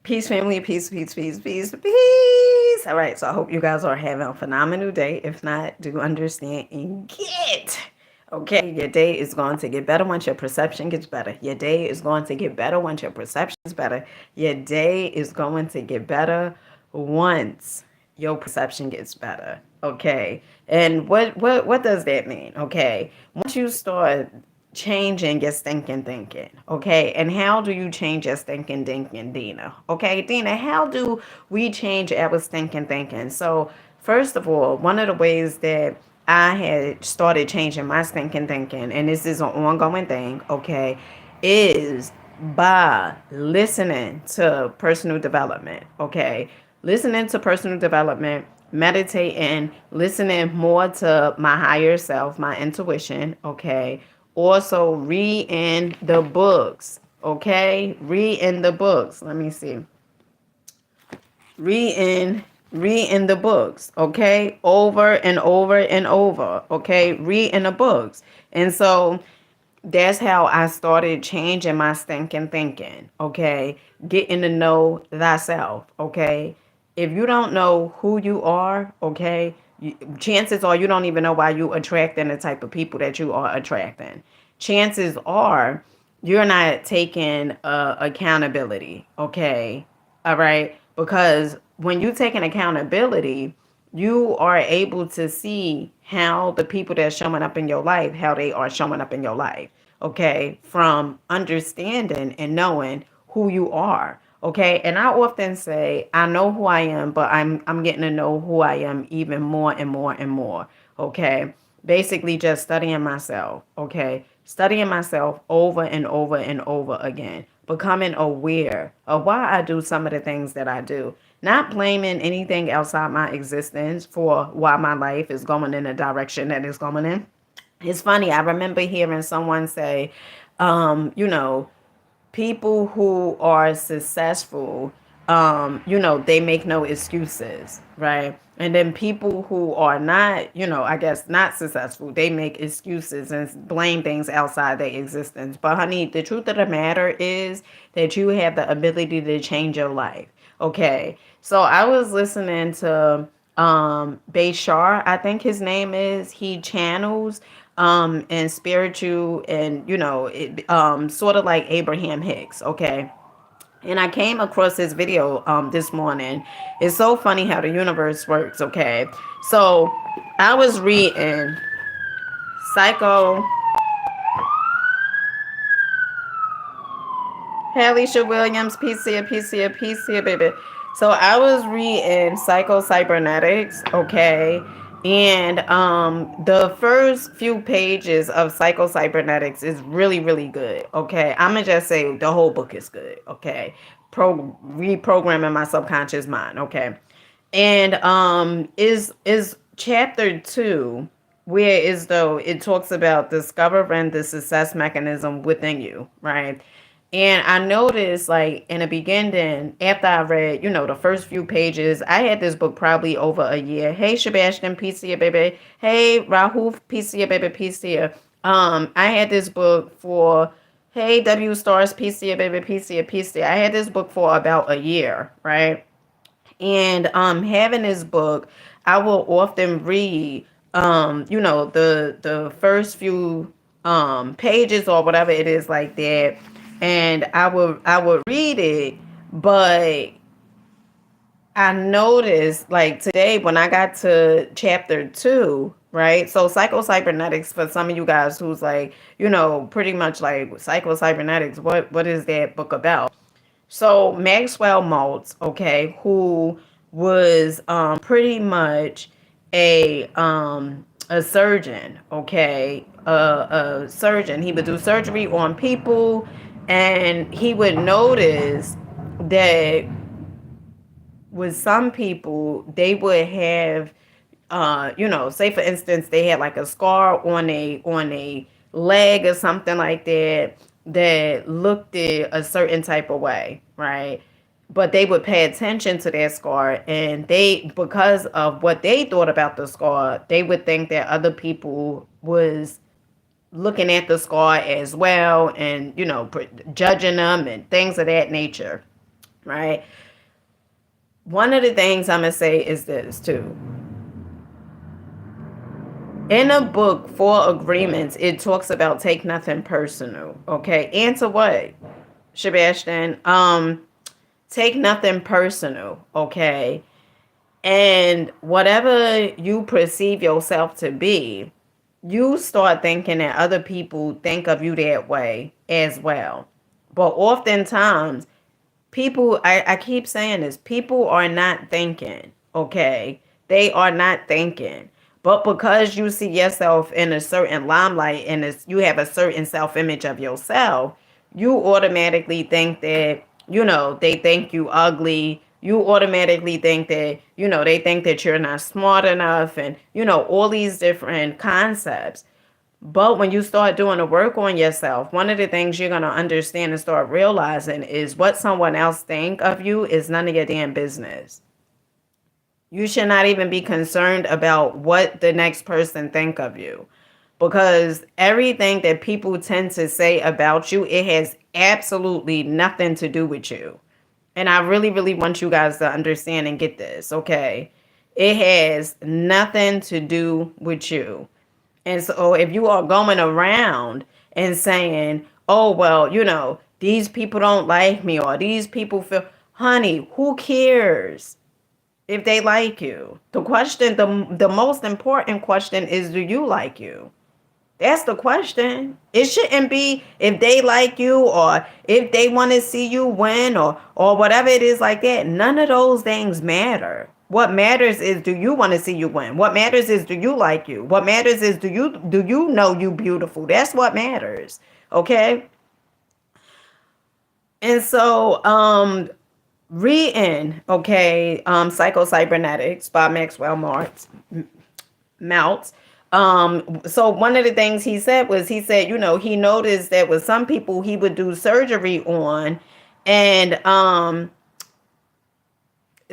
Peace, family, peace, peace, peace, peace, peace. All right, so I hope you guys are having a phenomenal day. If not, do understand and get. Okay, your day is going to get better once your perception gets better. Your day is going to get better once your perception is better. Your day is going to get better once your perception gets better. Okay, and what does that mean? Okay, once you start changing your stinking thinking. Okay. And how do you change your stinking thinking, Dina? Okay, Dina, how do we change our stinking thinking? So, first of all, one of the ways that I had started changing my stinking thinking, and this is an ongoing thing, okay, is by listening to personal development. Okay. Listening to personal development, meditating, listening more to my higher self, my intuition, okay, also reading the books, okay, reading the books, let me see, reading reading the books, okay, over and over and over, okay, reading the books. And so that's how I started changing my stinking thinking, okay, getting to know thyself, okay. If you don't know who you are, okay, chances are you don't even know why you attracting the type of people that you are attracting. Chances are you're not taking accountability, okay, all right, because when you take an accountability, you are able to see how the people that's showing up in your life, how they are showing up in your life, okay, from understanding and knowing who you are, okay. And I often say I know who I am, but I'm getting to know who I am even more and more and more, okay. Basically just studying myself, okay, studying myself over and over and over again, becoming aware of why I do some of the things that I do, not blaming anything outside my existence for why my life is going in the direction that it's going in. It's funny, I remember hearing someone say, you know, people who are successful, they make no excuses, right? And then people who are not, I guess not successful, they make excuses and blame things outside their existence. But honey, the truth of the matter is that you have the ability to change your life. Okay. So I was listening to Bayshar, I think his name is. He channels and spiritual, and sort of like Abraham Hicks, okay. And I came across this video this morning. It's so funny how the universe works, okay. So I was reading Psycho. Alicia Williams, PCA, baby. So I was reading Psycho Cybernetics, okay, and the first few pages of Psycho Cybernetics is really, really good, okay. I'm gonna just say the whole book is good, okay. Reprogramming my subconscious mind, okay. And is chapter 2, where is though it talks about discovering the success mechanism within you, right? And I noticed, like, in the beginning, after I read, the first few pages, I had this book probably over a year. Hey, Sebastian, peace to you, baby. Hey, Rahul, peace to you, baby, peace to you. I had this book for, hey, W Stars, peace to you, baby, peace to you, peace to you. I had this book for about a year, right? And having this book, I will often read the first few pages or whatever it is like that. And I would read it, but I noticed, like, today when I got to chapter 2, right? So psycho cybernetics, for some of you guys who's like, pretty much like psycho cybernetics, what is that book about? So Maxwell Maltz, okay, who was pretty much a surgeon, okay, a surgeon. He would do surgery on people, and he would notice that with some people they would have, say for instance they had like a scar on a leg or something like that, that looked a certain type of way, right? But they would pay attention to that scar, and they, because of what they thought about the scar, they would think that other people was looking at the scar as well, and judging them and things of that nature. right? One of the things I'm going to say is this too. In a book, Four Agreements, it talks about take nothing personal. Okay. Answer what, Sebastian? Take nothing personal. Okay. And whatever you perceive yourself to be, you start thinking that other people think of you that way as well. But oftentimes, people, I keep saying this, people are not thinking, okay? They are not thinking. But because you see yourself in a certain limelight and you have a certain self image of yourself, you automatically think that, they think you ugly. You automatically think that, they think that you're not smart enough and, all these different concepts. But when you start doing the work on yourself, one of the things you're going to understand and start realizing is what someone else think of you is none of your damn business. You should not even be concerned about what the next person think of you, because everything that people tend to say about you, it has absolutely nothing to do with you. And I really, really want you guys to understand and get this, okay? It has nothing to do with you. And so if you are going around and saying, oh, well, these people don't like me or these people feel, honey, who cares if they like you? The most important question is, do you like you? That's the question. It shouldn't be if they like you or if they want to see you win or whatever it is like that. None of those things matter. What matters is, do you want to see you win? What matters is, do you like you? What matters is, do you know you beautiful? That's what matters. Okay? And so reading, okay, Psycho Cybernetics by Maxwell Maltz. So one of the things he said was, he said, he noticed that with some people he would do surgery on, and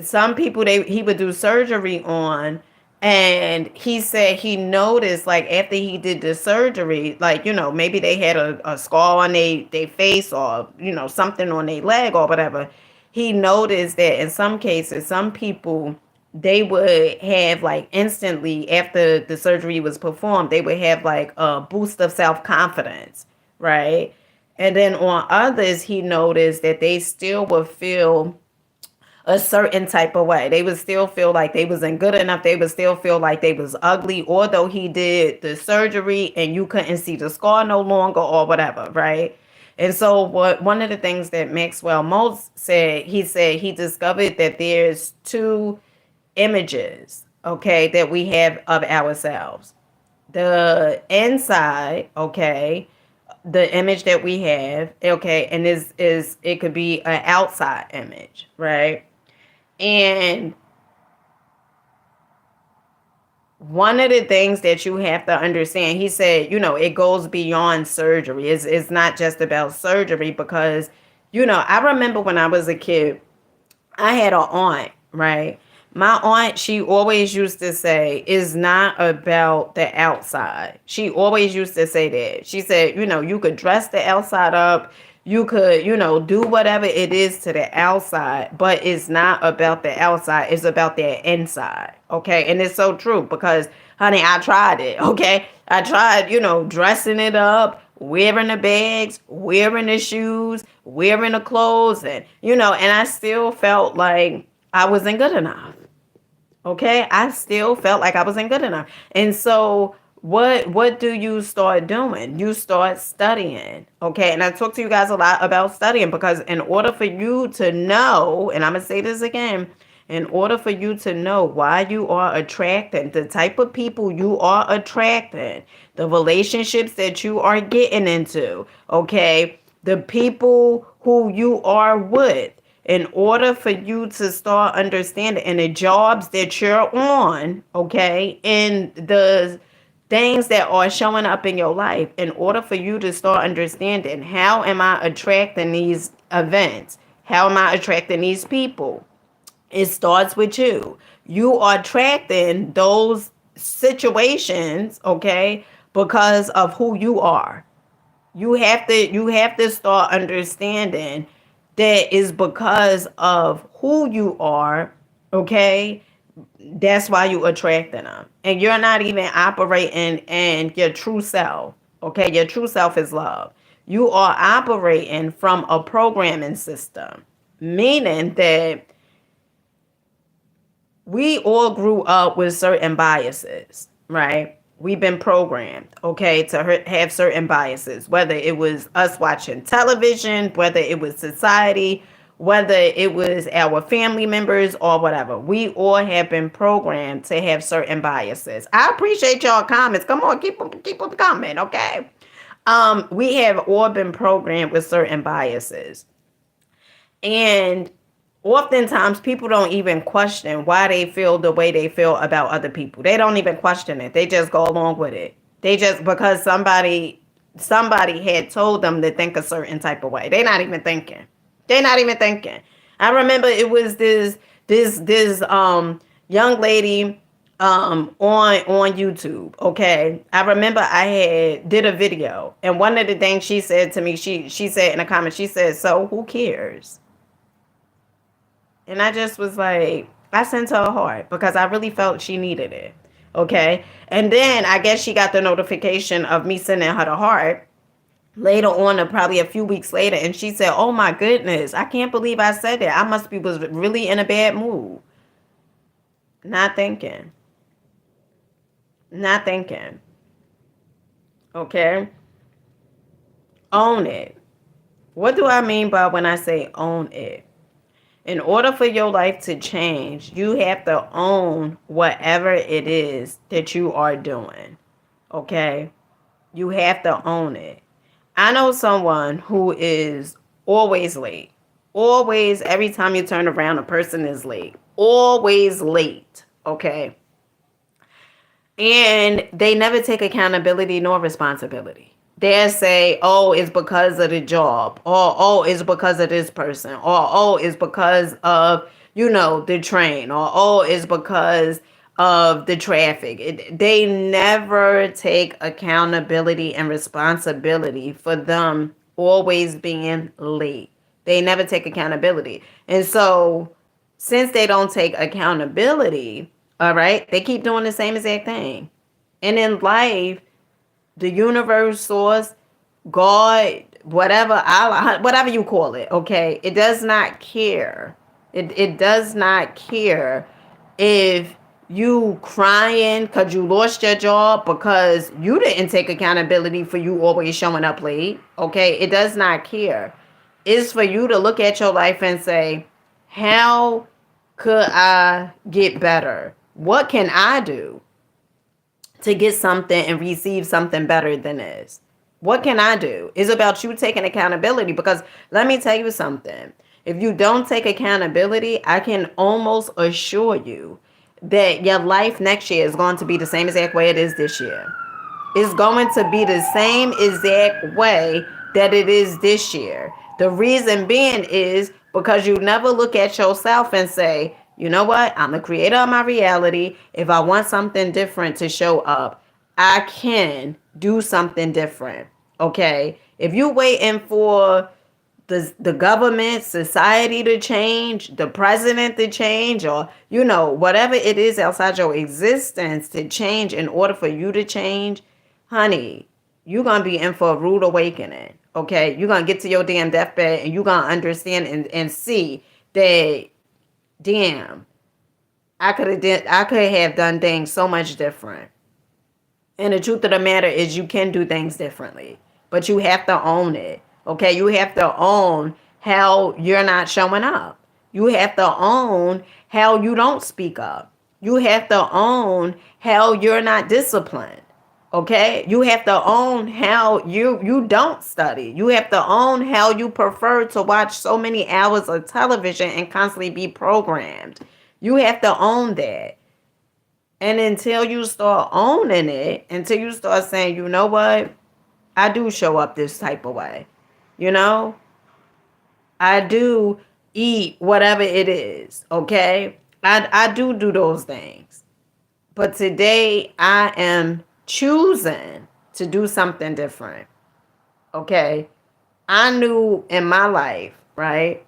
some people he would do surgery on, and he said he noticed, like, after he did the surgery, like, maybe they had a scar on their face or, something on their leg or whatever. He noticed that in some cases, some people, they would have, like, instantly after the surgery was performed, they would have like a boost of self-confidence, right? And then on others, he noticed that they still would feel a certain type of way. They would still feel like they wasn't good enough. They would still feel like they was ugly, although he did the surgery and you couldn't see the scar no longer or whatever, right? And so one of the things that Maxwell Maltz said, he said he discovered that there's two images, okay, that we have of ourselves. The inside, okay, the image that we have, okay, and is it could be an outside image, right? And one of the things that you have to understand, he said, it goes beyond surgery. It's not just about surgery because, I remember when I was a kid, I had an aunt, right? My aunt, she always used to say, it's not about the outside. She always used to say that. She said, you could dress the outside up. You could, do whatever it is to the outside, but it's not about the outside. It's about the inside. Okay. And it's so true because, honey, I tried it. Okay. I tried, dressing it up, wearing the bags, wearing the shoes, wearing the clothes, and, and I still felt like I wasn't good enough. Okay, I still felt like I wasn't good enough. And so what do you start doing? You start studying. Okay, and I talk to you guys a lot about studying because in order for you to know, and I'm gonna say this again, in order for you to know why you are attracting the type of people you are attracting, the relationships that you are getting into, okay, the people who you are with, in order for you to start understanding, and the jobs that you're on, okay, and the things that are showing up in your life, in order for you to start understanding, how am I attracting these events? How am I attracting these people? It starts with you. You are attracting those situations, okay, because of who you are. You have to start understanding that is because of who you are, okay? That's why you attracting them. And you're not even operating in your true self. Okay, your true self is love. You are operating from a programming system, meaning that we all grew up with certain biases, right? We've been programmed, okay, to have certain biases, whether it was us watching television, whether it was society, whether it was our family members or whatever. We all have been programmed to have certain biases. I appreciate y'all comments. Come on, keep them coming, okay? We have all been programmed with certain biases. And oftentimes people don't even question why they feel the way they feel about other people. They don't even question it. They just go along with it. They just because somebody had told them to think a certain type of way. They're not even thinking. They're not even thinking. I remember it was this young lady on YouTube. Okay. I remember I had did a video, and one of the things she said to me, she said in a comment, she said, "So who cares?" And I just was like, I sent her a heart because I really felt she needed it. Okay. And then I guess she got the notification of me sending her the heart later on, or probably a few weeks later. And she said, "Oh my goodness, I can't believe I said that. I must be was really in a bad mood." Not thinking. Not thinking. Okay. Own it. What do I mean by when I say own it? In order for your life to change, you have to own whatever it is that you are doing. Okay? You have to own it. I know someone who is always late. Always, every time you turn around, a person is late. Always late. Okay? And they never take accountability nor responsibility. They'll say, "Oh, it's because of the job," or "Oh, it's because of this person," or "Oh, it's because of, the train," or "Oh, it's because of the traffic." They never take accountability and responsibility for them always being late. They never take accountability. And so, since they don't take accountability, all right, they keep doing the same exact thing. And in life, the universe, source, God, whatever, Allah, whatever you call it, okay, it does not care. It does not care if you crying because you lost your job because you didn't take accountability for you always showing up late. Okay, it does not care. It's for you to look at your life and say, how could I get better? What can I do to get something and receive something better than this? What can I do? It's about you taking accountability, because let me tell you something. If you don't take accountability, I can almost assure you that your life next year is going to be the same exact way it is this year. It's going to be the same exact way that it is this year. The reason being is because you never look at yourself and say, "You know what? I'm the creator of my reality. If I want something different to show up, I can do something different." Okay? If you're waiting for the government, society to change, the president to change, or whatever it is outside your existence to change in order for you to change, honey, you're gonna be in for a rude awakening. Okay, you're gonna get to your damn deathbed and you're gonna understand and see that, damn, I could have done things so much different. And the truth of the matter is, you can do things differently, but you have to own it. Okay, you have to own how you're not showing up. You have to own how you don't speak up. You have to own how you're not disciplined. Okay, you have to own how you don't study. You have to own how you prefer to watch so many hours of television and constantly be programmed. You have to own that. And until you start owning it, until you start saying, "You know what? I do show up this type of way. You know, I do eat whatever it is." Okay, I do those things. But today I am choosing to do something different. Okay, I knew in my life, right?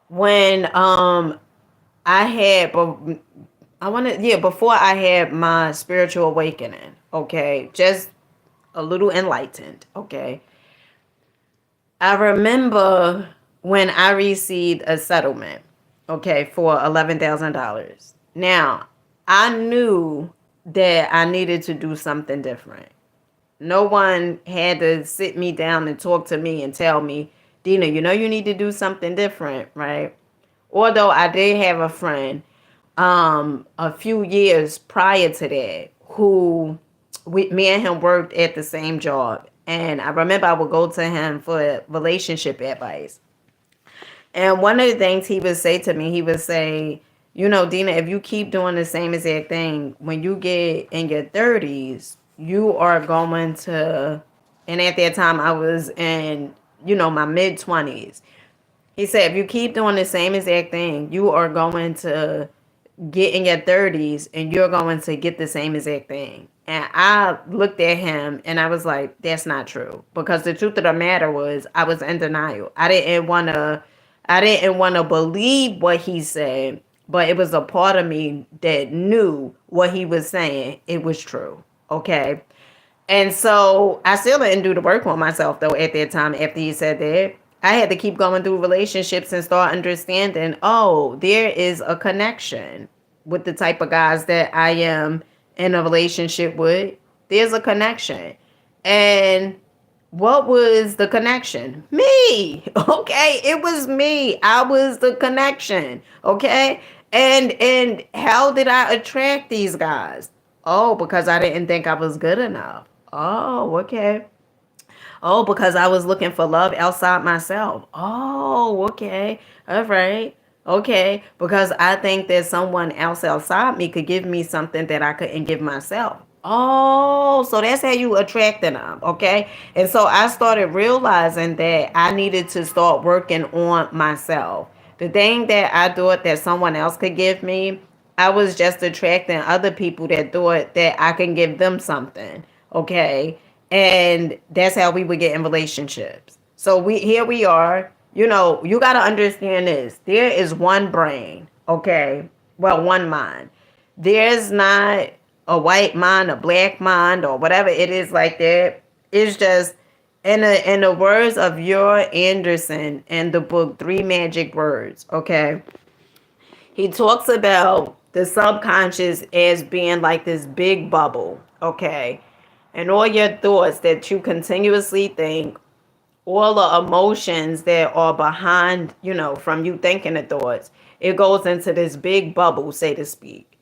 when I had, but I want to, yeah, before I had my spiritual awakening, okay, just a little enlightened, okay. I remember when I received a settlement, okay, for $11,000. Now, I knew that I needed to do something different. No one had to sit me down and talk to me and tell me, Dina, you know you need to do something different, right? Although I did have a friend a few years prior to that who me and him worked at the same job. And I remember I would go to him for relationship advice. And one of the things he would say to me, he would say, you know, Dina, if you keep doing the same exact thing, when you get in your 30s, you are going to, and at that time I was in, you know, my mid 20s. He said, if you keep doing the same exact thing, you are going to get in your 30s and you're going to get the same exact thing. And I looked at him and I was like, that's not true. Because the truth of the matter was I was in denial. I didn't want to believe what he said, but it was a part of me that knew what he was saying. It was true. Okay. And so I still didn't do the work on myself though at that time after he said that. I had to keep going through relationships and start understanding, oh, there is a connection with the type of guys that I am in a relationship with. There's a connection. And what was the connection? Me. Okay. It was me. I was the connection. Okay. And how did I attract these guys? Oh, because I didn't think I was good enough. Oh, okay. Oh, because I was looking for love outside myself. Oh, okay. All right. Okay. Because I think that someone else outside me could give me something that I couldn't give myself. Oh, so that's how you attracting them. Okay. And so I started realizing that I needed to start working on myself. The thing that I thought that someone else could give me, I was just attracting other people that thought that I can give them something. Okay. And that's how we would get in relationships. So we are, you know, you got to understand this. There is one brain, okay? Well, one mind. There's not a white mind, a black mind, or whatever it is like that. It's just in the words of Yor Anderson in the book Three Magic Words, okay? He talks about the subconscious as being like this big bubble, okay? And all your thoughts that you continuously think, all the emotions that are behind, you know, from you thinking the thoughts, it goes into this big bubble, so to speak.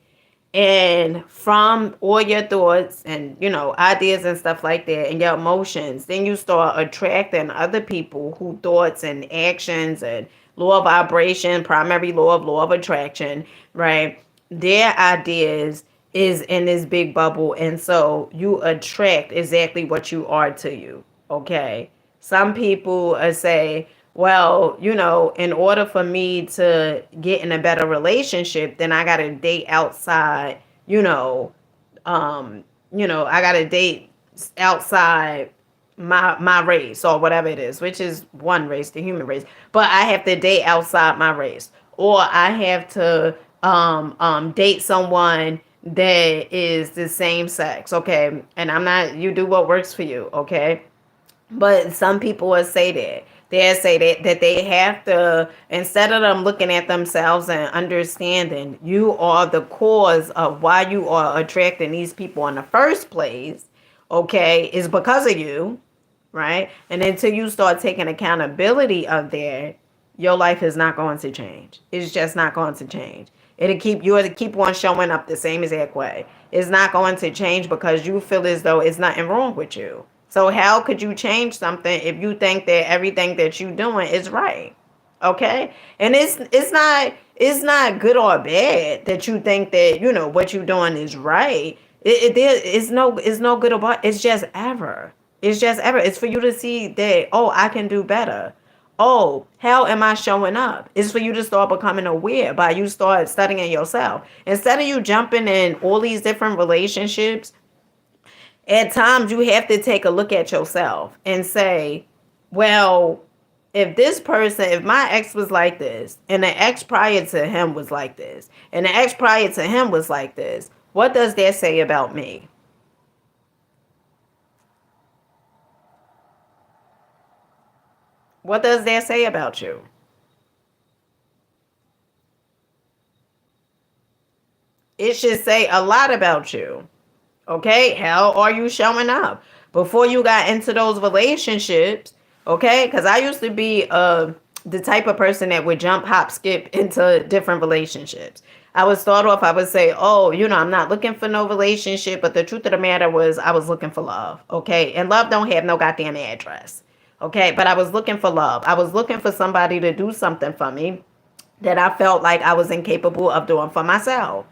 And from all your thoughts and, you know, ideas and stuff like that and your emotions, then you start attracting other people who thoughts and actions and law of vibration, primary law of attraction, right? Their ideas is in this big bubble. And so you attract exactly what you are to you. Okay. Some people say, well, you know, in order for me to get in a better relationship, then I got to date outside, you know, I got to date outside my race or whatever it is, which is one race, the human race. But I have to date outside my race, or I have to date someone that is the same sex. Okay, and I'm not. You do what works for you. Okay, but some people will say that. They'll say that they have to, instead of them looking at themselves and understanding you are the cause of why you are attracting these people in the first place, okay, is because of you, right? And until you start taking accountability of that, your life is not going to change. It's just not going to change. It'll keep on showing up the same exact way. It's not going to change because you feel as though it's nothing wrong with you. So how could you change something if you think that everything that you're doing is right? Okay? And it's not good or bad that you think that, you know, what you're doing is right. It's no good or bad. It's just error. It's just ever. It's for you to see that, oh, I can do better. Oh, how am I showing up? It's for you to start becoming aware by you start studying yourself. Instead of you jumping in all these different relationships, at times you have to take a look at yourself and say, well, If this person, if my ex was like this, and the ex prior to him was like this, and the ex prior to him was like this, what does that say about me? What does that say about you? It should say a lot about you. Okay, how are you showing up? Before you got into those relationships, okay? Because I used to be the type of person that would jump, hop, skip into different relationships. I would start off, I would say, oh, I'm not looking for no relationship, but the truth of the matter was I was looking for love, okay? And love don't have no goddamn address, okay? But I was looking for love. I was looking for somebody to do something for me that I felt like I was incapable of doing for myself.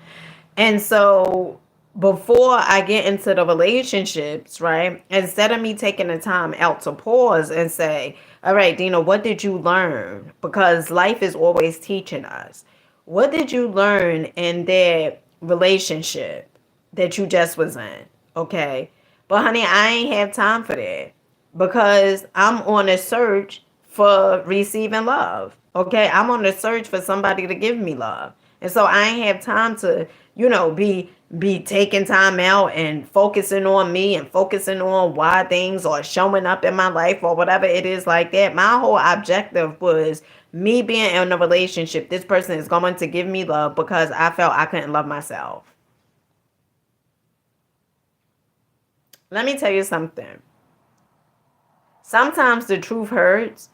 And so before I get into the relationships, right, instead of me taking the time out to pause and say, all right, Dina, what did you learn? Because life is always teaching us. What did you learn in that relationship that you just was in? Okay. But honey, I ain't have time for that because I'm on a search for receiving love. Okay. I'm on a search for somebody to give me love. And so I ain't have time to, be taking time out and focusing on me and focusing on why things are showing up in my life or whatever it is like that. My whole objective was me being in a relationship. This person is going to give me love because I felt I couldn't love myself. Let me tell you something. Sometimes the truth hurts,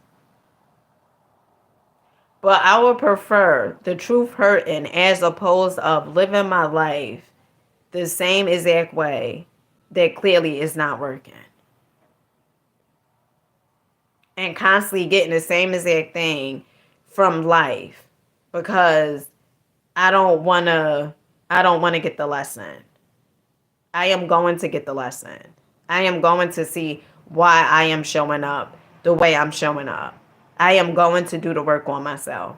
but I would prefer the truth hurting as opposed of living my life the same exact way that clearly is not working. And constantly getting the same exact thing from life because I don't want to get the lesson. I am going to get the lesson. I am going to see why I am showing up the way I'm showing up. I am going to do the work on myself.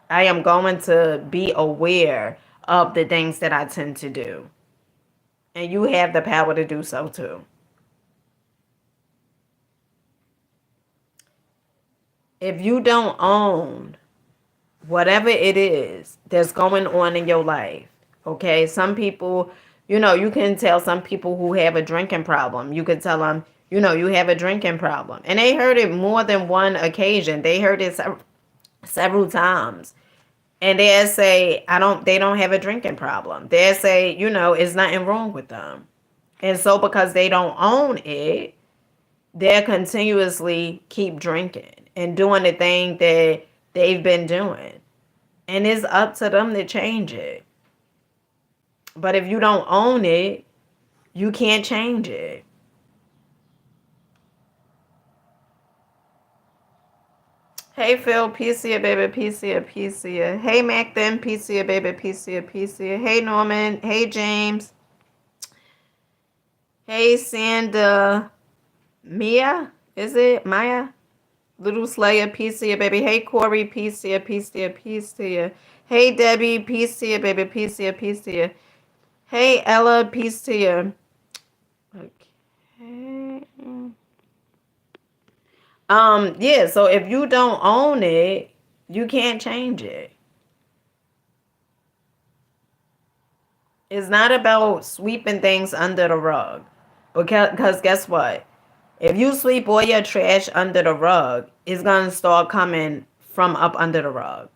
I am going to be aware of the things that I tend to do. And you have the power to do so too. If you don't own whatever it is that's going on in your life, okay? Some people, you can tell some people who have a drinking problem. You could tell them, you have a drinking problem. And they heard it more than one occasion. They heard it several times. And they'll say, they don't have a drinking problem. They'll say, it's nothing wrong with them. And so because they don't own it, they'll continuously keep drinking and doing the thing that they've been doing. And it's up to them to change it. But if you don't own it, you can't change it. Hey Phil, PCA baby, PCA, PCA. Hey Mac then, PCA baby, PCA, PCA. Hey Norman, hey James. Hey Sanda, Mia, is it Maya? Little Slayer, PCA baby. Hey Corey, PCA, PCA, PCA. Hey Debbie, PCA baby, PCA, PCA. Hey Ella, PCA. Okay. Yeah, so if you don't own it, you can't change it. It's not about sweeping things under the rug. Because guess what? If you sweep all your trash under the rug, it's going to start coming from up under the rug.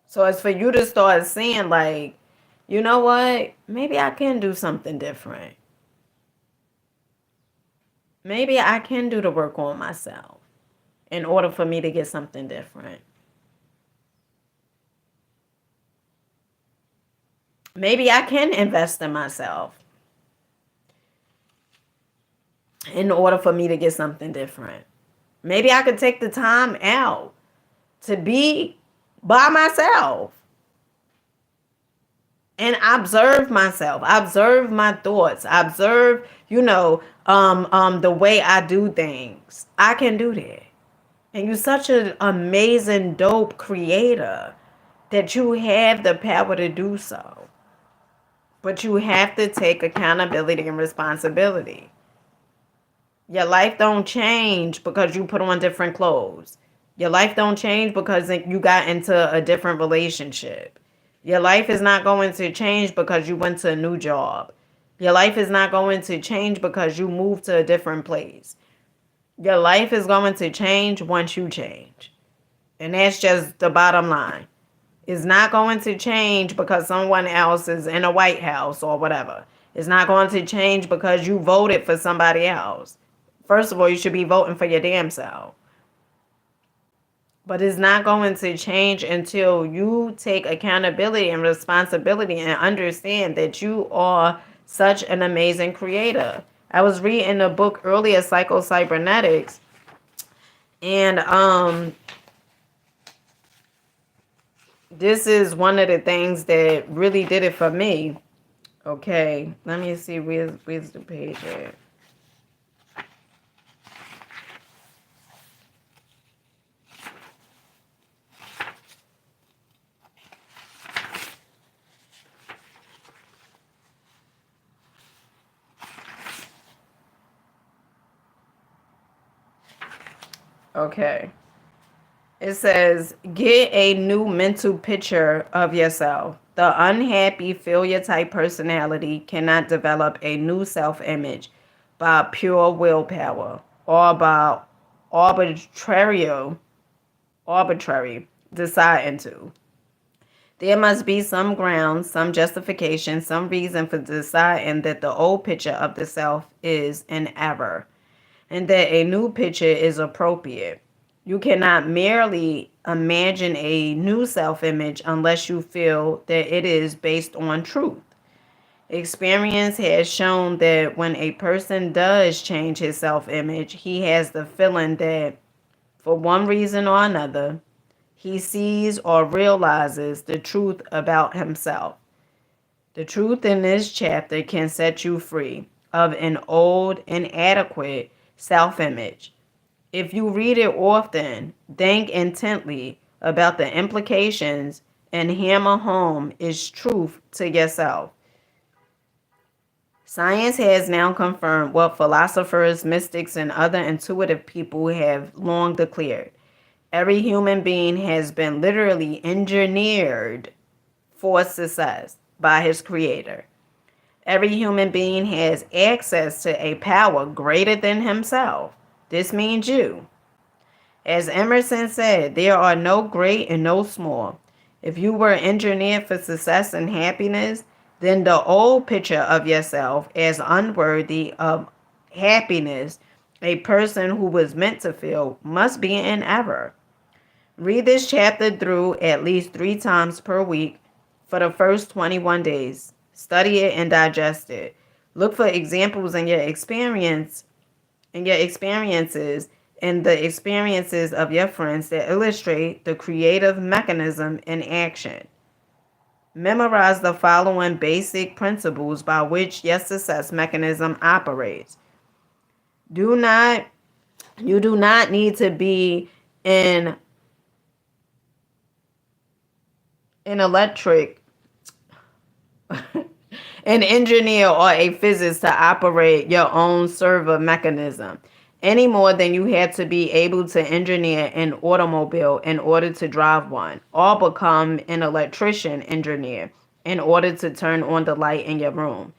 So it's for you to start seeing like, you know what? Maybe I can do something different. Maybe I can do the work on myself in order for me to get something different. Maybe I can invest in myself in order for me to get something different. Maybe I could take the time out to be by myself and observe myself, observe my thoughts, observe, the way I do things. I can do that. And you're such an amazing, dope creator that you have the power to do so. But you have to take accountability and responsibility. Your life don't change because you put on different clothes. Your life don't change because you got into a different relationship. Your life is not going to change because you went to a new job. Your life is not going to change because you moved to a different place. Your life is going to change once you change. And that's just the bottom line. It's not going to change because someone else is in a White House or whatever. It's not going to change because you voted for somebody else. First of all, you should be voting for your damn self. But it's not going to change until you take accountability and responsibility and understand that you are such an amazing creator. I was reading a book earlier, Psycho-Cybernetics, and this is one of the things that really did it for me. Okay, let me see where's the page at. Okay. It says, get a new mental picture of yourself. The unhappy failure type personality cannot develop a new self image by pure willpower or by arbitrary arbitrary deciding to. There must be some ground, some justification, some reason for deciding that the old picture of the self is an error and that a new picture is appropriate. You cannot merely imagine a new self image unless you feel that it is based on truth. Experience has shown that when a person does change his self image, he has the feeling that, for one reason or another, he sees or realizes the truth about himself. The truth in this chapter can set you free of an old, inadequate self image. If you read it often, think intently about the implications and hammer home its truth to yourself. Science has now confirmed what philosophers, mystics, and other intuitive people have long declared. Every human being has been literally engineered for success by his creator. Every human being has access to a power greater than himself. This means you. As Emerson said, there are no great and no small. If you were engineered for success and happiness, then the old picture of yourself as unworthy of happiness, a person who was meant to feel, must be in error. Read this chapter through at least 3 times per week for the first 21 days. Study it and digest it. Look for examples in your experiences and the experiences of your friends that illustrate the creative mechanism in action. Memorize the following basic principles by which your success mechanism operates. You do not need to be an electric an engineer or a physicist to operate your own servo mechanism any more than you had to be able to engineer an automobile in order to drive one, or become an electrician engineer in order to turn on the light in your room.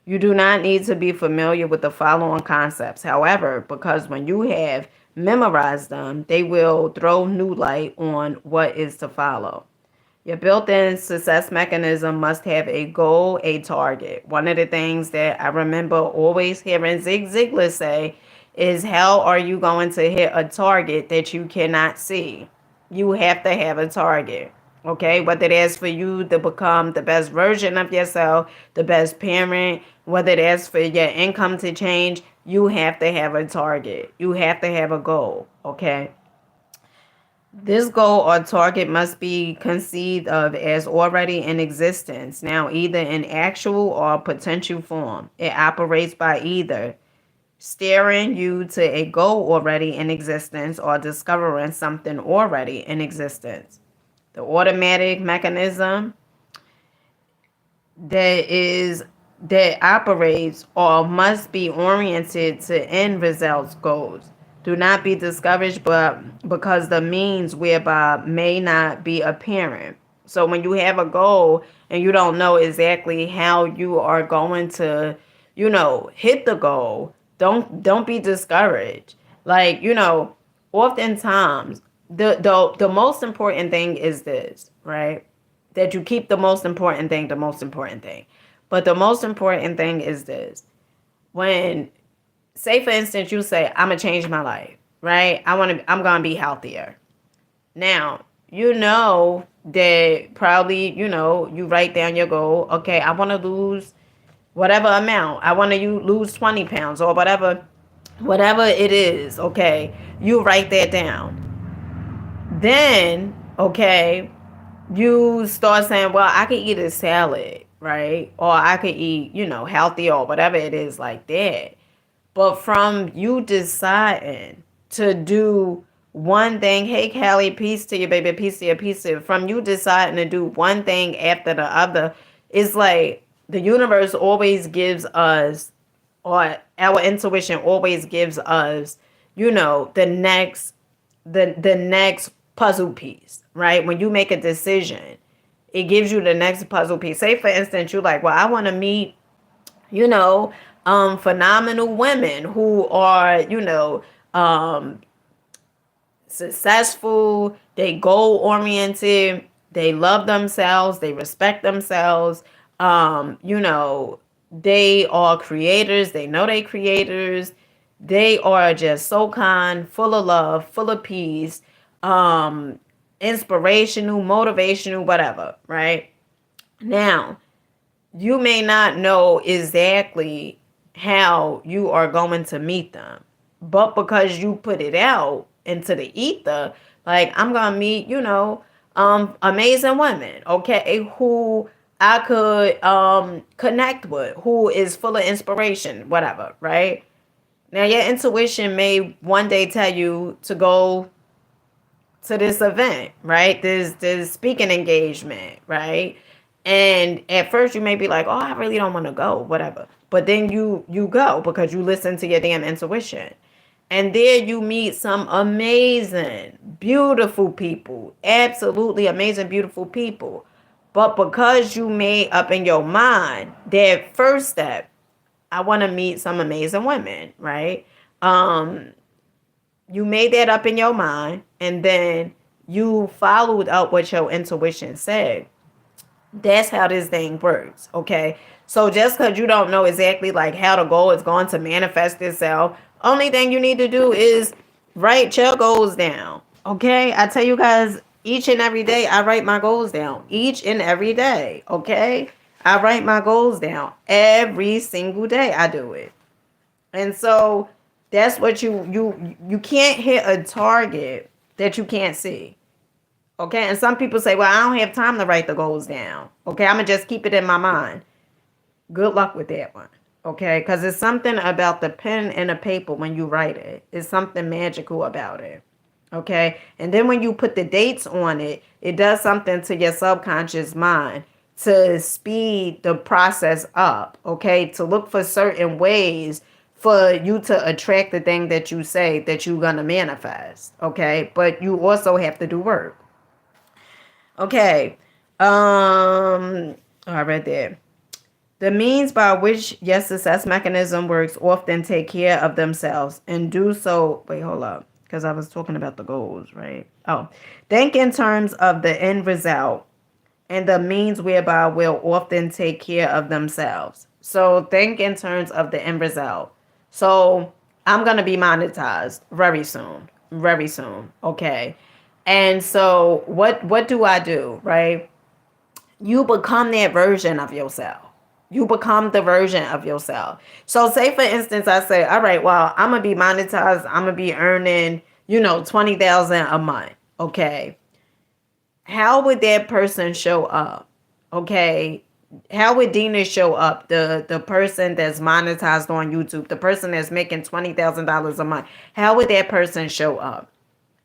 You do not need to be familiar with the following concepts, however, because when you have memorized them, they will throw new light on what is to follow. Your built-in success mechanism must have a goal, a target. One of the things that I remember always hearing Zig Ziglar say is, how are you going to hit a target that you cannot see? You have to have a target. Okay, whether that's for you to become the best version of yourself, the best parent, whether that's for your income to change, you have to have a target. You have to have a goal. Okay. This goal or target must be conceived of as already in existence, now either in actual or potential form. It operates by either steering you to a goal already in existence or discovering something already in existence. The automatic mechanism that is that operates or must be oriented to end results goals. Do not be discouraged, but because the means whereby may not be apparent. So when you have a goal and you don't know exactly how you are going to, hit the goal, don't be discouraged. Like, oftentimes the most important thing is this, right? That you keep the most important thing. But the most important thing is this. When, say for instance, you say, I'm gonna change my life, right? I'm gonna be healthier. Now, that probably, you write down your goal. Okay, I wanna lose whatever amount. I wanna you lose 20 pounds or whatever it is, okay? You write that down. Then, okay, you start saying, well, I could eat a salad, right? Or I could eat, healthy or whatever it is like that. But from you deciding to do one thing, hey, Callie, peace to you, baby, peace to you, peace to you. From you deciding to do one thing after the other, it's like the universe always gives us, or our intuition always gives us, the next puzzle piece, right? When you make a decision, it gives you the next puzzle piece. Say for instance, you're like, well, I want to meet, you know, phenomenal women who are, um, successful, they goal oriented, they love themselves, they respect themselves, they are creators, they know they creators, they are just so kind, full of love, full of peace, um, inspirational, motivational, whatever, right? Now, you may not know exactly how you are going to meet them, but because you put it out into the ether, like, I'm gonna meet, amazing women, okay, who I could connect with, who is full of inspiration, whatever, right? Now your intuition may one day tell you to go to this event, right? This speaking engagement, right? And at first you may be like, "Oh, I really don't want to go, whatever." But then you go because you listen to your damn intuition. And there you meet some amazing, beautiful people. Absolutely amazing, beautiful people. But because you made up in your mind that first step, I want to meet some amazing women, right? Um you made that up in your mind, and then you followed up what your intuition said. That's how this thing works, okay? So just because you don't know exactly like how the goal is going to manifest itself, only thing you need to do is write your goals down, okay? I tell you guys, each and every day I write my goals down, each and every day, okay? I write my goals down every single day. I do it. And so that's what you can't hit a target that you can't see. Okay? And some people say, "Well, I don't have time to write the goals down." Okay? I'm going to just keep it in my mind. Good luck with that one. Okay? Cuz it's something about the pen and the paper when you write it. It's something magical about it. Okay? And then when you put the dates on it, it does something to your subconscious mind to speed the process up, okay? To look for certain ways for you to attract the thing that you say that you're going to manifest, okay? But you also have to do work. Okay. Oh, I read that. The means by which your success mechanism works often take care of themselves and do so. Wait, hold up. Because I was talking about the goals, right? Oh, think in terms of the end result and the means whereby will often take care of themselves. So think in terms of the end result. So I'm gonna be monetized very soon. Very soon. Okay. And so what do I do, right? You become that version of yourself. You become the version of yourself. So say for instance, I say, all right, well, I'm gonna be monetized, I'm gonna be earning, 20,000 a month. Okay. How would that person show up? Okay. How would Dina show up? The person that's monetized on YouTube, the person that's making $20,000 a month. How would that person show up?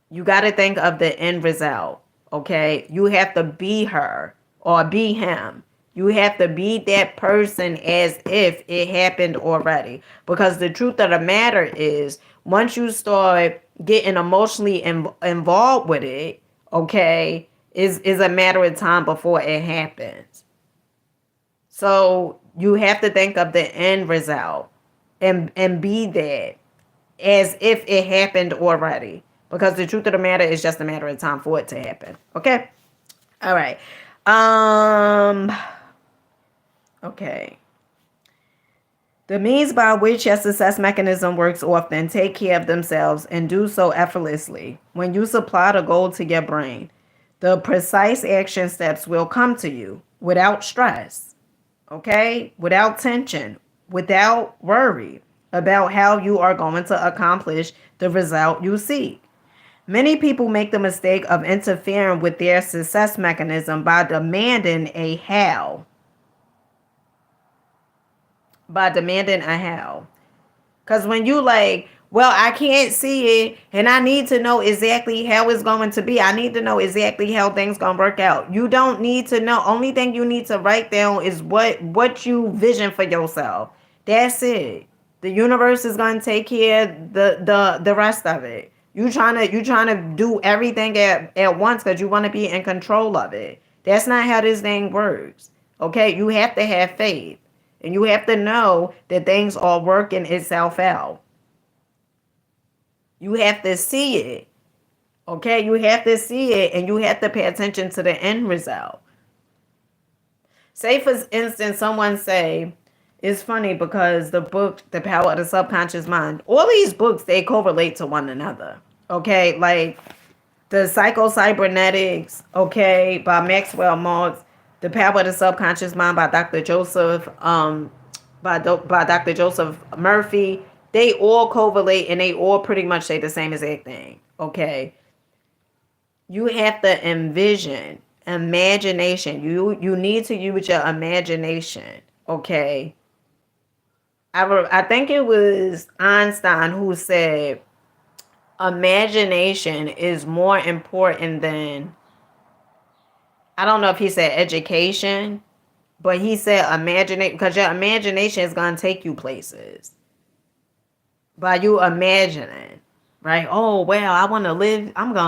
You got to think of the end result. Okay. You have to be her or be him You have to be that person as if it happened already. Because the truth of the matter is, once you start getting emotionally involved with it, okay, is a matter of time before it happens. So you have to think of the end result and be that as if it happened already. Because the truth of the matter is just a matter of time for it to happen. Okay? All right. Okay. The means by which your success mechanism works often take care of themselves and do so effortlessly. When you supply the goal to your brain, the precise action steps will come to you without stress, okay? Without tension, without worry about how you are going to accomplish the result you seek. Many people make the mistake of interfering with their success mechanism by demanding a how. Because when you like, well, I can't see it and I need to know exactly how it's going to be. I need to know exactly how things going to work out. You don't need to know. Only thing you need to write down is what you vision for yourself. That's it. The universe is going to take care of the rest of it. You trying to do everything at once because you want to be in control of it. That's not how this thing works. Okay? You have to have faith. And you have to know that things are working itself out. You have to see it. Okay? You have to see it and you have to pay attention to the end result. Say, for instance, someone say, it's funny because the book, The Power of the Subconscious Mind, all these books, they correlate to one another. Okay? Like the Psycho-Cybernetics, okay, by Maxwell Maltz, The Power of the Subconscious Mind by Dr. Joseph by Dr. Joseph Murphy, they all correlate and they all pretty much say the same exact thing. Okay. You have to envision, imagination. You need to use your imagination. Okay. I think it was Einstein who said imagination is more important than, I don't know if he said education, but he said imaginate, because your imagination is going to take you places. By you imagining, right? Oh, well, I'm going to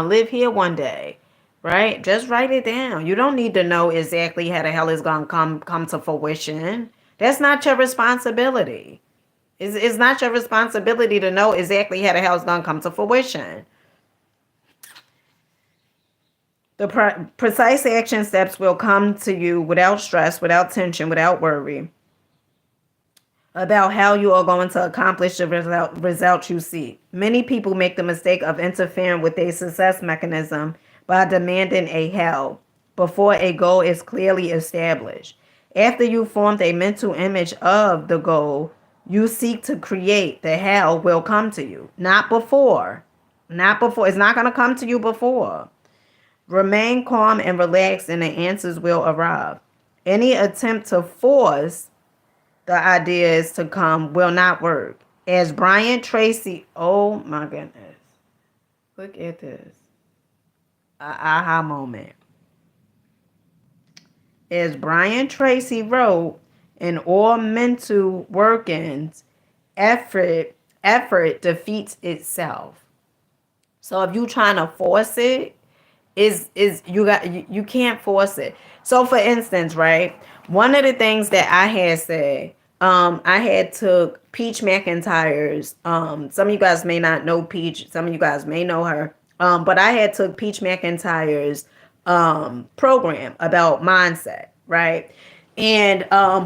live here one day, right? Just write it down. You don't need to know exactly how the hell it's going to come to fruition. That's not your responsibility. It's not your responsibility to know exactly how the hell it's going to come to fruition. The precise action steps will come to you without stress, without tension, without worry about how you are going to accomplish the result you seek. Many people make the mistake of interfering with their success mechanism by demanding a how before a goal is clearly established. After you formed a mental image of the goal you seek to create, the how will come to you. Not before. Not before. It's not going to come to you before. Remain calm and relaxed and the answers will arrive. Any attempt to force the ideas to come will not work. As Brian Tracy, oh my goodness. Look at this. Aha moment. As Brian Tracy wrote, in all mental workings, effort defeats itself. So if you trying to force it, you can't force it. So for instance, right, one of the things that I had said, I had took Peach McIntyre's, some of you guys may not know Peach, some of you guys may know her, but I had took Peach McIntyre's program about mindset, right? And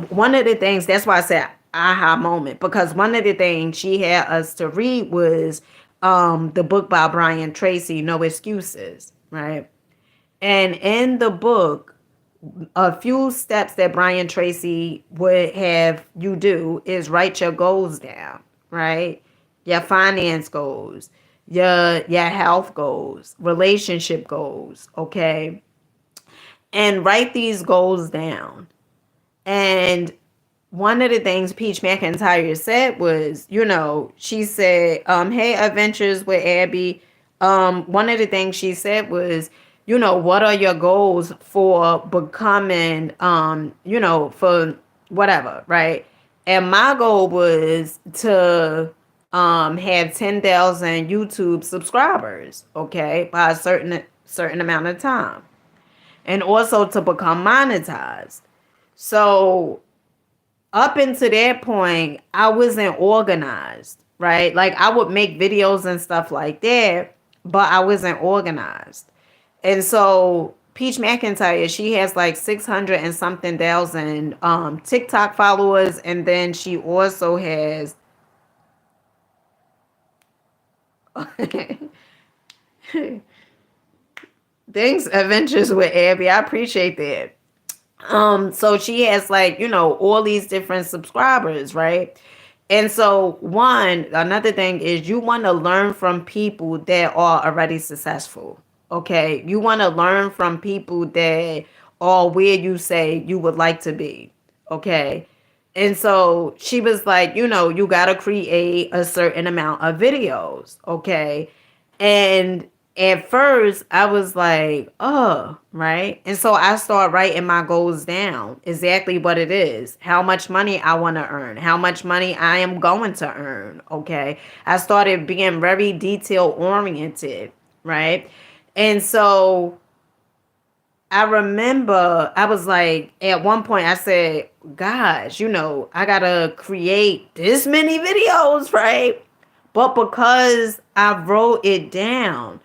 one of the things, that's why I said aha moment, because one of the things she had us to read was the book by Brian Tracy, No Excuses, right? And in the book, a few steps that Brian Tracy would have you do is write your goals down, right? Your finance goals, your health goals, relationship goals, okay? And write these goals down. And one of the things Peach McIntyre said was, she said, hey, Adventures with Abby. One of the things she said was, what are your goals for becoming, for whatever, right? And my goal was to have 10,000 YouTube subscribers, okay, by a certain amount of time, and also to become monetized. So up until that point, I wasn't organized, right? Like I would make videos and stuff like that, but I wasn't organized. And so Peach McIntyre, she has like 600 and something thousand TikTok followers, and then she also has things adventures with Abby. I appreciate that. So she has like, all these different subscribers, right? And so another thing is you want to learn from people that are already successful. Okay. You want to learn from people that are where you say you would like to be. Okay. And so she was like, you got to create a certain amount of videos. Okay. And at first I was like, oh, right. And so I started writing my goals down, exactly what it is, how much money I want to earn, how much money I am going to earn. Okay. I started being very detail oriented, right? And so I remember I was like, at one point I said, gosh, I gotta create this many videos, right? But because I wrote it down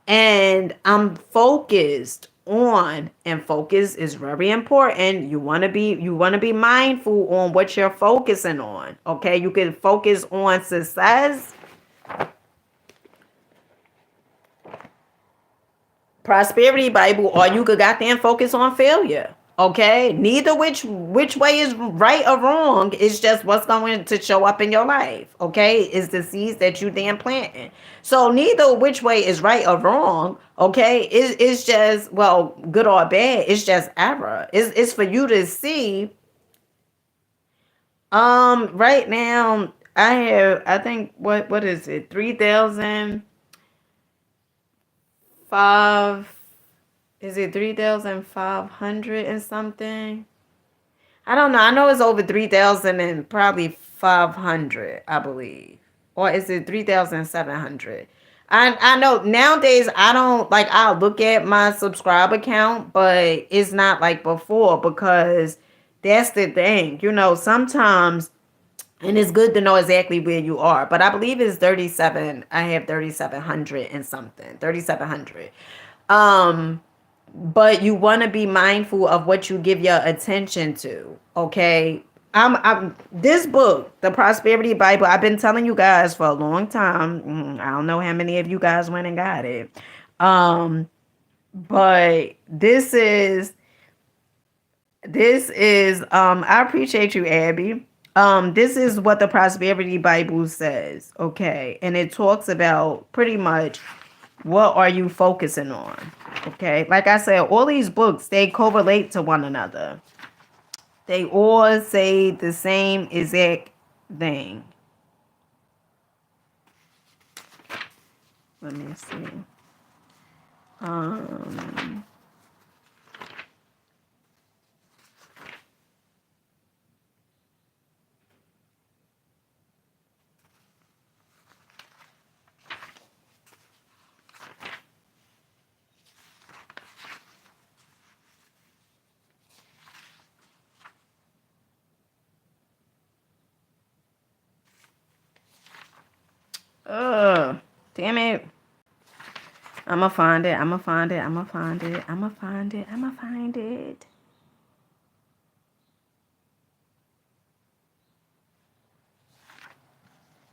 and I'm focused on, and focus is very important. You want to be mindful on what you're focusing on. Okay. You can focus on success, prosperity Bible, or you could goddamn focus on failure. Okay, neither which way is right or wrong. It's just what's going to show up in your life. Okay, is the seeds that you then planting. So neither which way is right or wrong. Okay, it's just, well, good or bad. It's just error. It's for you to see. Right now I think, what is it, 3,005. Is it 3,500 and something? I don't know. I know it's over 3,000 and probably 500, I believe. Or is it 3,700? I know nowadays I don't like, I'll look at my subscriber count, but it's not like before, because that's the thing. Sometimes, and it's good to know exactly where you are, but I believe it's 37. I have 3,700 and something. 3,700. But you want to be mindful of what you give your attention to. Okay. I'm this book, The Prosperity Bible, I've been telling you guys for a long time. I don't know how many of you guys went and got it. But I appreciate you, Abby. This is what the Prosperity Bible says. Okay. And it talks about pretty much what are you focusing on. Okay. Like I said, all these books, they correlate to one another. They all say the same exact thing. Let me see. Um, Damn it. I'ma find it. I'ma find it. I'ma find it. I'ma find it. I'ma find it.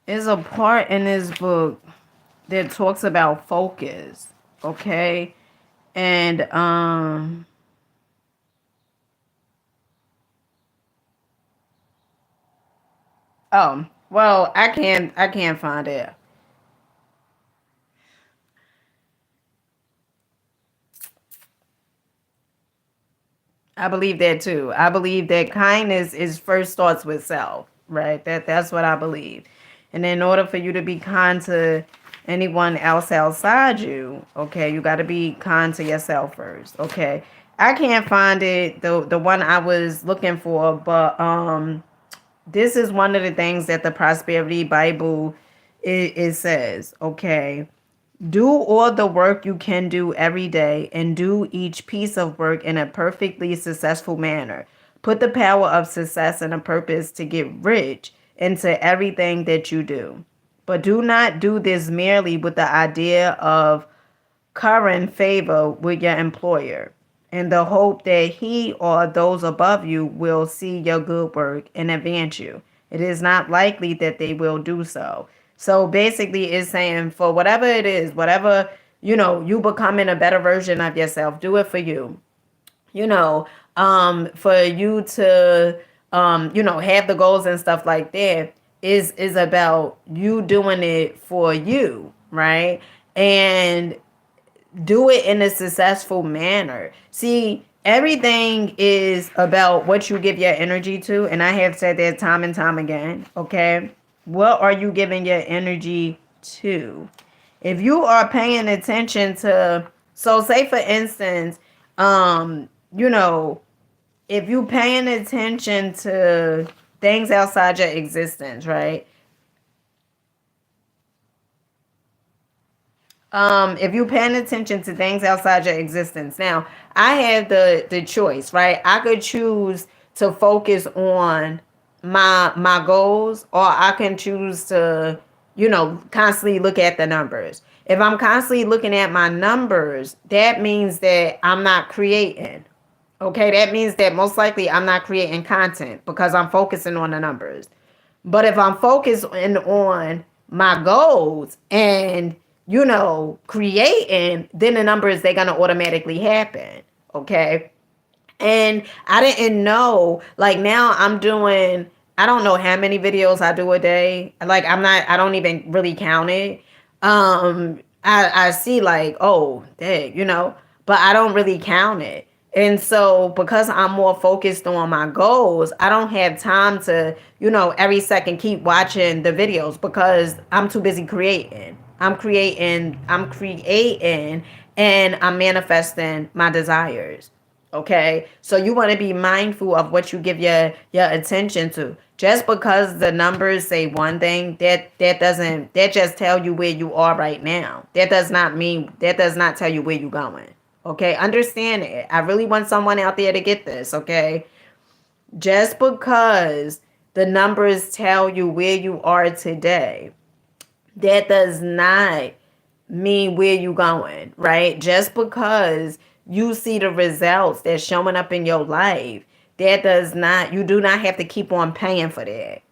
There's a part in this book that talks about focus. Okay. And well, I can't find it. I believe that too. I believe that kindness is first starts with self, right? That's what I believe. And in order for you to be kind to anyone else outside you. Okay, you got to be kind to yourself first. Okay, I can't find it, the one I was looking for, but this is one of the things that the Prosperity Bible it says. Okay, do all the work you can do every day and do each piece of work in a perfectly successful manner. Put the power of success and a purpose to get rich into everything that you do. But do not do this merely with the idea of current favor with your employer in the hope that he or those above you will see your good work and advance you. It is not likely that they will do so. So basically, it's saying for whatever it is, whatever, you becoming a better version of yourself, do it for you. You know, for you to, have the goals and stuff like that is about you doing it for you, right? And do it in a successful manner. See, everything is about what you give your energy to. And I have said that time and time again. Okay. What are you giving your energy to? If you are paying attention to, so say for instance, you know, if you paying attention to things outside your existence, right? If you paying attention to things outside your existence. Now I have the choice, right? I could choose to focus on my goals, or I can choose to, constantly look at the numbers. If I'm constantly looking at my numbers, that means that I'm not creating. Okay, that means that most likely I'm not creating content because I'm focusing on the numbers. But if I'm focusing on my goals and, creating, then the numbers, they're going to automatically happen. Okay. And I didn't know, like now I'm doing, I don't know how many videos I do a day. Like I don't even really count it. I see like, oh, dang, but I don't really count it. And so because I'm more focused on my goals, I don't have time to, every second keep watching the videos because I'm too busy creating. I'm creating, and I'm manifesting my desires. Okay, so you want to be mindful of what you give your attention to. Just because the numbers say one thing, that just tell you where you are right now. That does not tell you where you're going. Okay, understand it. I really want someone out there to get this. Okay, just because the numbers tell you where you are today, that does not mean where you going, right? Just because you see the results that's showing up in your life, you do not have to keep on paying for that.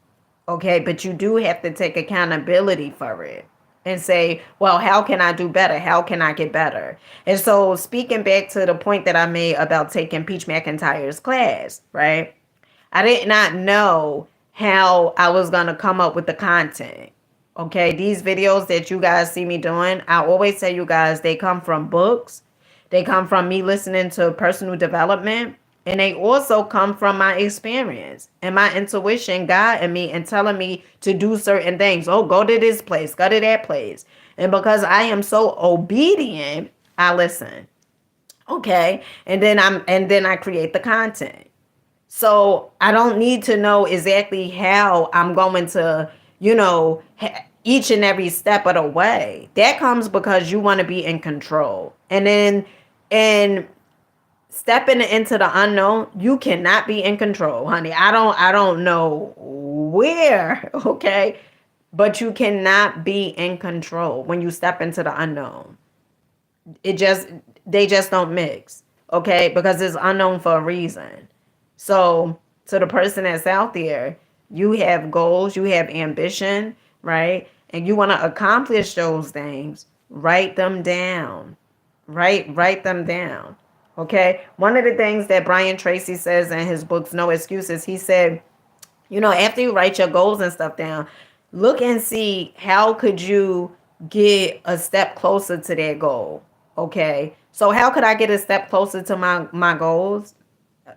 Okay, but you do have to take accountability for it and say, well, how can I do better? How can I get better? And so, speaking back to the point that I made about taking Peach McIntyre's class, right? I did not know how I was going to come up with the content. Okay, these videos that you guys see me doing, I always tell you guys they come from books. They come from me listening to personal development. And they also come from my experience and my intuition guiding me and telling me to do certain things. Oh, go to this place, go to that place. And because I am so obedient, I listen. Okay. And then I create the content. So I don't need to know exactly how I'm going to, each and every step of the way. That comes because you want to be in control. And stepping into the unknown, you cannot be in control, honey. I don't know where, okay? But you cannot be in control when you step into the unknown. It just they just don't mix, okay? Because it's unknown for a reason. So, to the person that's out there, you have goals, you have ambition, right? And you want to accomplish those things, write them down. Write them down. Okay? One of the things that Brian Tracy says in his books No Excuses, he said, after you write your goals and stuff down, look and see how could you get a step closer to that goal. Okay? So how could I get a step closer to my goals?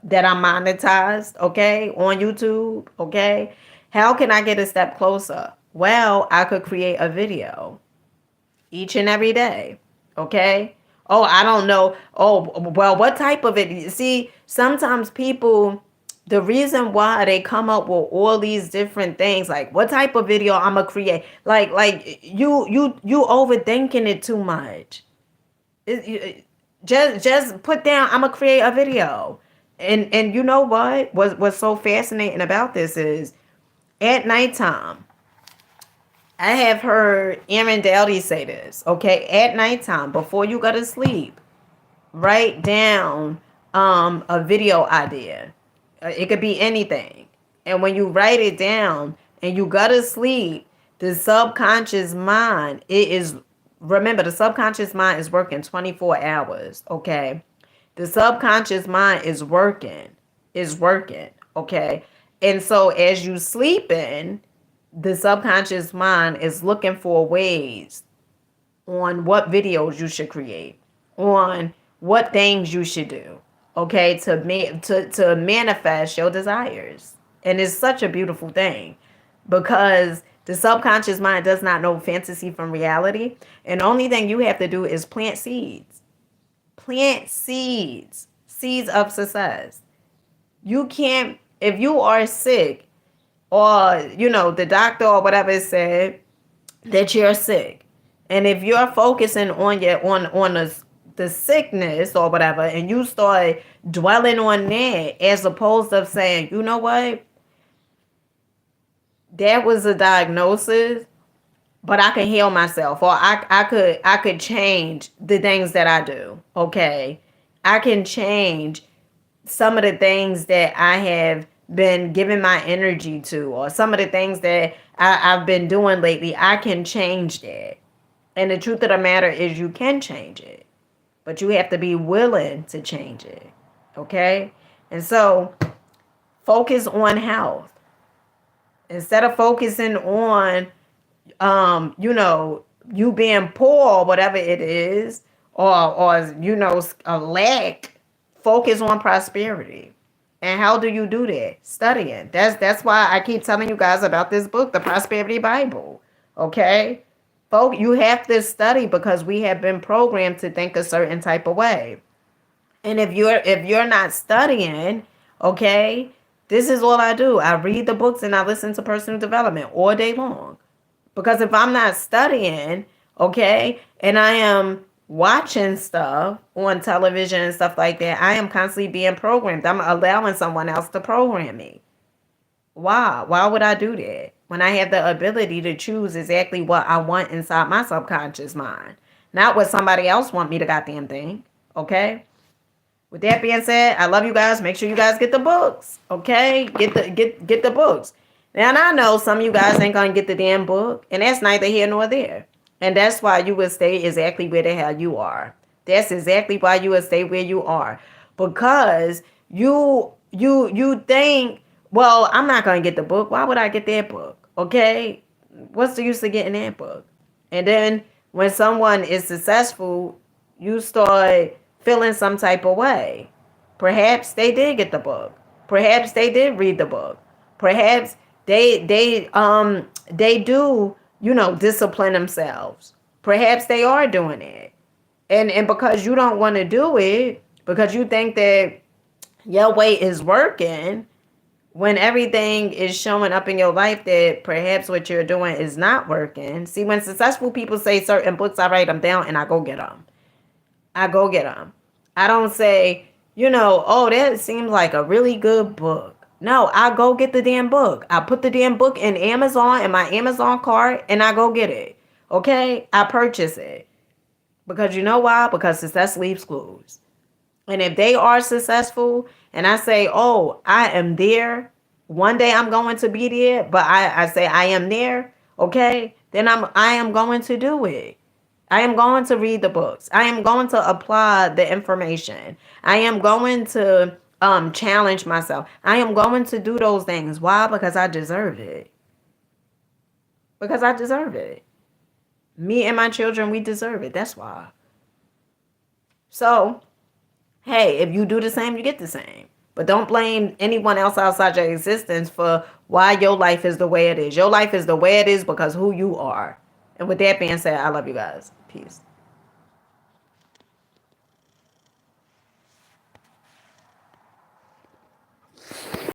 That I'm monetized, okay, on YouTube, okay? How can I get a step closer? Well, I could create a video. each and every day. Okay? Oh, I don't know. Oh, well, what type of it? See, sometimes people, the reason why they come up with all these different things, like what type of video I'm gonna create, like you overthinking it too much. Just put down, I'm gonna create a video. And you know what's so fascinating about this is at nighttime, I have heard Aaron Doughty say this, okay? At nighttime, before you go to sleep, write down a video idea. It could be anything. And when you write it down and you go to sleep, the subconscious mind, it is, remember, the subconscious mind is working 24 hours, okay? The subconscious mind is working, okay? And so as you sleeping, the subconscious mind is looking for ways on what videos you should create, on what things you should do, okay, to manifest your desires. And it's such a beautiful thing because the subconscious mind does not know fantasy from reality. And the only thing you have to do is plant seeds. Plant seeds. Seeds of success. You can't, if you are sick, or the doctor or whatever said that you're sick, and if you're focusing on your on the sickness or whatever, and you start dwelling on that as opposed to saying, you know what, that was a diagnosis, but I can heal myself, or I could change the things that I do. Okay, I can change some of the things that I have been giving my energy to, or some of the things that I've been doing lately. I can change that. And the truth of the matter is, you can change it, but you have to be willing to change it. Okay? And so, focus on health. Instead of focusing on, you being poor, whatever it is, or a lack, focus on prosperity. And how do you do that? Studying. That's why I keep telling you guys about this book, The Prosperity Bible. Okay? Folk, you have to study because we have been programmed to think a certain type of way. And if you're not studying, okay, this is all I do. I read the books and I listen to personal development all day long. Because if I'm not studying, okay, and I am watching stuff on television and stuff like that, I am constantly being programmed. I'm allowing someone else to program me. Why? Why would I do that when I have the ability to choose exactly what I want inside my subconscious mind, not what somebody else want me to goddamn think? Okay. With that being said, I love you guys. Make sure you guys get the books. Okay, get the books. Now, and I know some of you guys ain't gonna get the damn book, and that's neither here nor there. And that's why you would stay exactly where the hell you are. That's exactly why you would stay where you are, because you think, well, I'm not gonna get the book. Why would I get that book? Okay, what's the use of getting that book? And then when someone is successful, you start feeling some type of way. Perhaps they did get the book. Perhaps they did read the book. Perhaps they do, discipline themselves. Perhaps they are doing it. And because you don't want to do it, because you think that your way is working, when everything is showing up in your life that perhaps what you're doing is not working. See, when successful people say certain books, I write them down and I go get them. I go get them. I don't say, oh, that seems like a really good book. No, I go get the damn book. I put the damn book in Amazon, in my Amazon cart, and I go get it. Okay? I purchase it. Because you know why? Because success leaves clues. And if they are successful and I say, oh, I am there, one day I'm going to be there, but I say I am there, okay, then I am going to do it. I am going to read the books. I am going to apply the information. I am going to challenge myself. I am going to do those things. Why? Because I deserve it. Because I deserve it. Me and my children, we deserve it. That's why. So, hey, if you do the same, you get the same. But don't blame anyone else outside your existence for why your life is the way it is. Your life is the way it is because who you are. And with that being said, I love you guys. Peace.